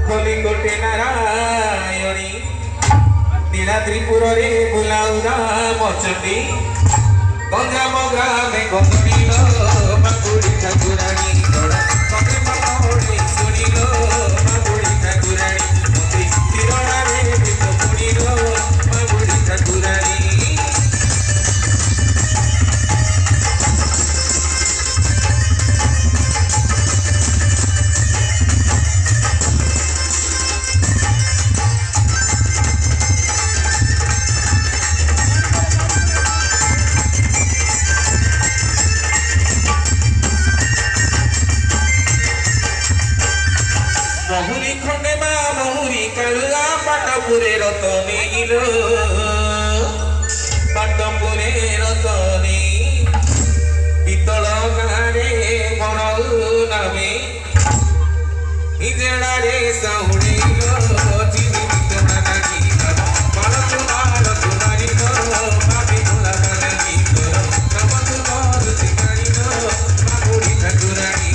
কলিকটে নারায়ণী নীলাদ্রিপুরে বুলাউরা মচন্ডী গঞ্জাম গ্রামে গন্ধনিল মাগুড়ি ঠাকুরানী কবে মনে শুনিল মাগুড়ি ঠাকুরানী মন্ত্রী তিরণারে শুনিল মাগুড়ি ঠাকুরানী মহুরি খন্ডে মা মহুরি কালুয়া পাটপুরে রতনে ইলো পাটপুরে রতনে পিতল গারে বড় নামে নিজেড়ারে সাউড়িল চিনি পিতলা নাকি মাল তোমারি ভাবি ভোলা নাকি নাম তোমার শিকারিল মাগুড়ি ঠাকুরানী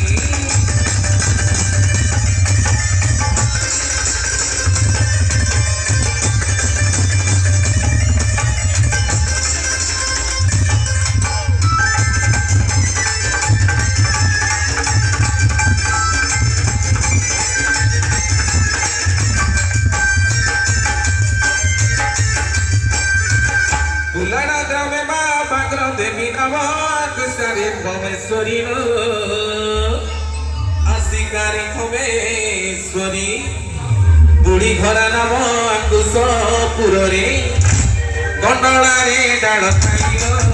Pulana grame ma bagro devi namak sare bhomeswari no asikari bhomeswari budi ghara namo ankush purore gondala re dal thailo